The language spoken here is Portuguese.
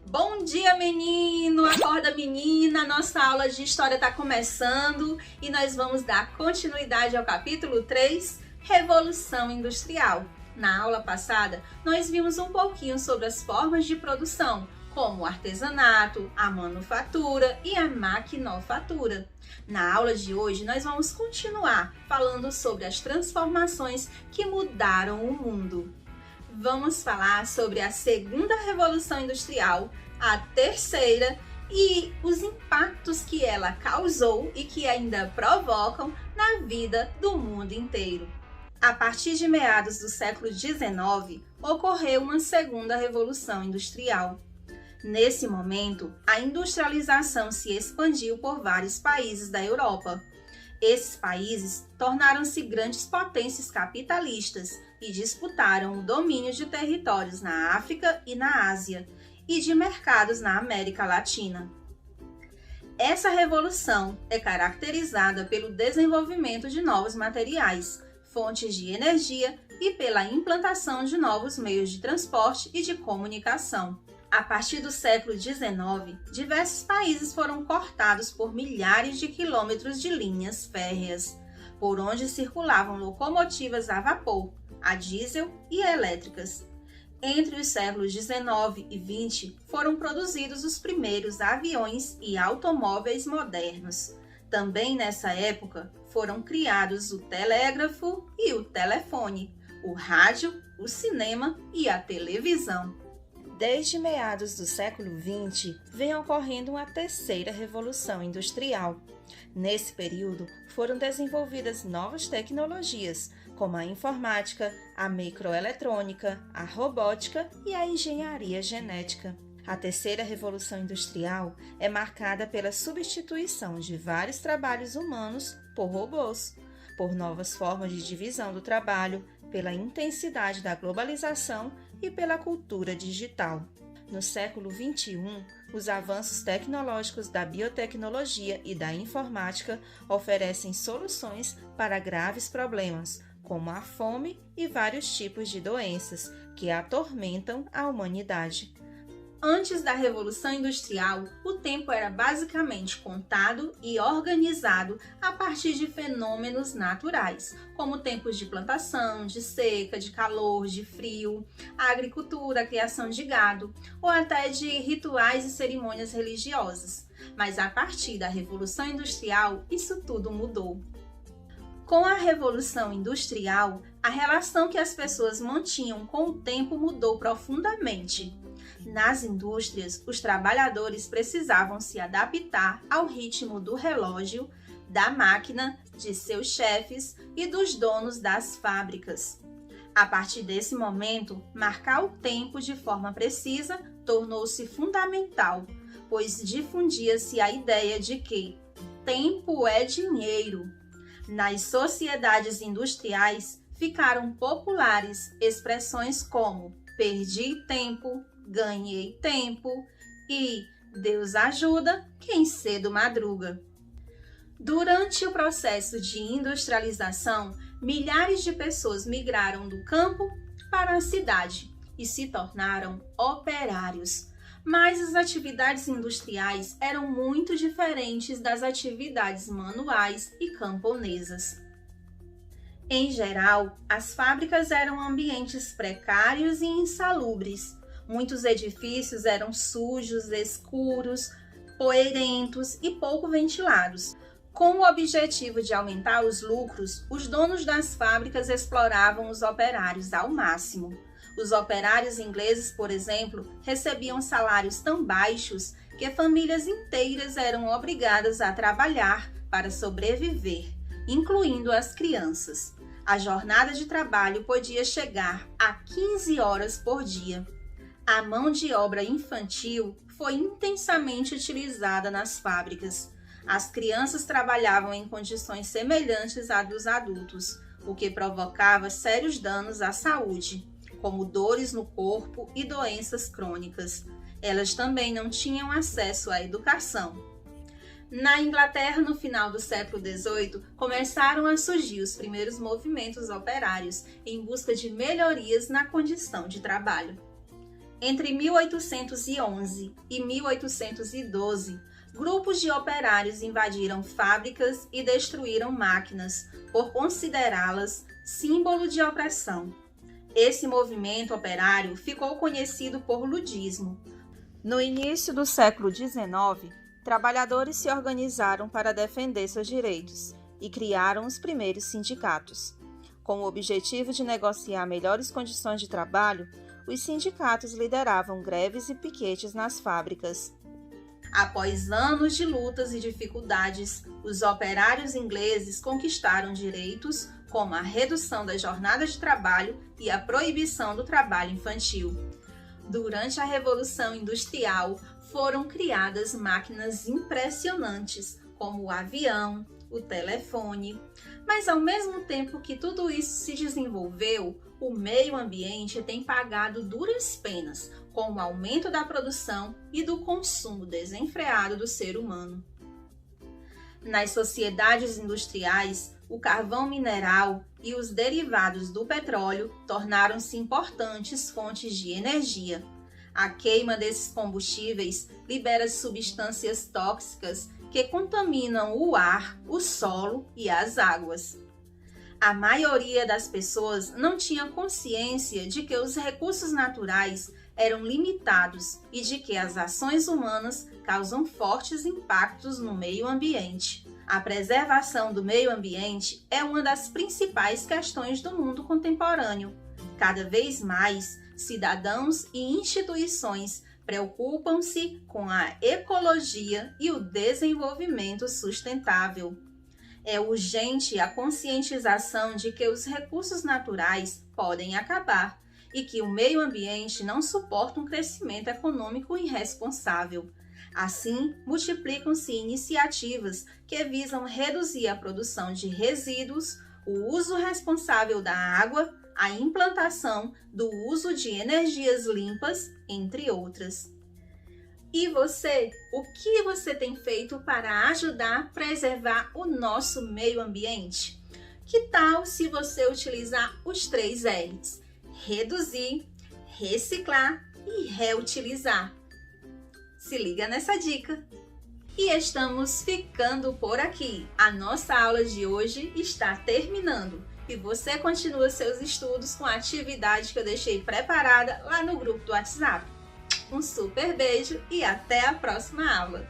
Bom dia, menino! Acorda, menina! Nossa aula de história está começando e nós vamos dar continuidade ao capítulo 3, Revolução Industrial. Na aula passada, nós vimos um pouquinho sobre as formas de produção, como o artesanato, a manufatura e a maquinofatura. Na aula de hoje, nós vamos continuar falando sobre as transformações que mudaram o mundo. Vamos falar sobre a segunda Revolução Industrial, a terceira e os impactos que ela causou e que ainda provocam na vida do mundo inteiro. A partir de meados do século XIX, ocorreu uma segunda Revolução Industrial. Nesse momento, a industrialização se expandiu por vários países da Europa. Esses países tornaram-se grandes potências capitalistas e disputaram o domínio de territórios na África e na Ásia e de mercados na América Latina. Essa revolução é caracterizada pelo desenvolvimento de novos materiais, fontes de energia e pela implantação de novos meios de transporte e de comunicação. A partir do século XIX, diversos países foram cortados por milhares de quilômetros de linhas férreas, por onde circulavam locomotivas a vapor, a diesel e elétricas. Entre os séculos XIX e XX, foram produzidos os primeiros aviões e automóveis modernos. Também nessa época, foram criados o telégrafo e o telefone, o rádio, o cinema e a televisão. Desde meados do século XX, vem ocorrendo uma terceira revolução industrial. Nesse período, foram desenvolvidas novas tecnologias, como a informática, a microeletrônica, a robótica e a engenharia genética. A terceira revolução industrial é marcada pela substituição de vários trabalhos humanos por robôs, por novas formas de divisão do trabalho, pela intensidade da globalização e pela cultura digital. No século XXI, os avanços tecnológicos da biotecnologia e da informática oferecem soluções para graves problemas, como a fome e vários tipos de doenças que atormentam a humanidade. Antes da Revolução Industrial, o tempo era basicamente contado e organizado a partir de fenômenos naturais, como tempos de plantação, de seca, de calor, de frio, a agricultura, a criação de gado, ou até de rituais e cerimônias religiosas. Mas a partir da Revolução Industrial, isso tudo mudou. Com a Revolução Industrial, a relação que as pessoas mantinham com o tempo mudou profundamente. Nas indústrias, os trabalhadores precisavam se adaptar ao ritmo do relógio, da máquina, de seus chefes e dos donos das fábricas. A partir desse momento, marcar o tempo de forma precisa tornou-se fundamental, pois difundia-se a ideia de que tempo é dinheiro. Nas sociedades industriais, ficaram populares expressões como perdi tempo, ganhei tempo e Deus ajuda quem cedo madruga. Durante o processo de industrialização, milhares de pessoas migraram do campo para a cidade e se tornaram operários. Mas as atividades industriais eram muito diferentes das atividades manuais e camponesas. Em geral, as fábricas eram ambientes precários e insalubres. Muitos edifícios eram sujos, escuros, poeirentos e pouco ventilados. Com o objetivo de aumentar os lucros, os donos das fábricas exploravam os operários ao máximo. Os operários ingleses, por exemplo, recebiam salários tão baixos que famílias inteiras eram obrigadas a trabalhar para sobreviver, incluindo as crianças. A jornada de trabalho podia chegar a 15 horas por dia. A mão de obra infantil foi intensamente utilizada nas fábricas. As crianças trabalhavam em condições semelhantes à dos adultos, o que provocava sérios danos à saúde, como dores no corpo e doenças crônicas. Elas também não tinham acesso à educação. Na Inglaterra, no final do século XVIII, começaram a surgir os primeiros movimentos operários em busca de melhorias na condição de trabalho. Entre 1811 e 1812, grupos de operários invadiram fábricas e destruíram máquinas por considerá-las símbolo de opressão. Esse movimento operário ficou conhecido por ludismo. No início do século XIX, trabalhadores se organizaram para defender seus direitos e criaram os primeiros sindicatos. Com o objetivo de negociar melhores condições de trabalho, os sindicatos lideravam greves e piquetes nas fábricas. Após anos de lutas e dificuldades, os operários ingleses conquistaram direitos como a redução da jornada de trabalho e a proibição do trabalho infantil. Durante a Revolução Industrial, foram criadas máquinas impressionantes, como o avião, o telefone. Mas ao mesmo tempo que tudo isso se desenvolveu, o meio ambiente tem pagado duras penas com o aumento da produção e do consumo desenfreado do ser humano. Nas sociedades industriais, o carvão mineral e os derivados do petróleo tornaram-se importantes fontes de energia. A queima desses combustíveis libera substâncias tóxicas que contaminam o ar, o solo e as águas. A maioria das pessoas não tinha consciência de que os recursos naturais eram limitados e de que as ações humanas causam fortes impactos no meio ambiente. A preservação do meio ambiente é uma das principais questões do mundo contemporâneo. Cada vez mais, cidadãos e instituições preocupam-se com a ecologia e o desenvolvimento sustentável. É urgente a conscientização de que os recursos naturais podem acabar e que o meio ambiente não suporta um crescimento econômico irresponsável. Assim, multiplicam-se iniciativas que visam reduzir a produção de resíduos, o uso responsável da água, a implantação do uso de energias limpas, entre outras. E você, o que você tem feito para ajudar a preservar o nosso meio ambiente? Que tal se você utilizar os 3 R's? Reduzir, reciclar e reutilizar. Se liga nessa dica! E estamos ficando por aqui. A nossa aula de hoje está terminando. E você continua seus estudos com a atividade que eu deixei preparada lá no grupo do WhatsApp. Um super beijo e até a próxima aula!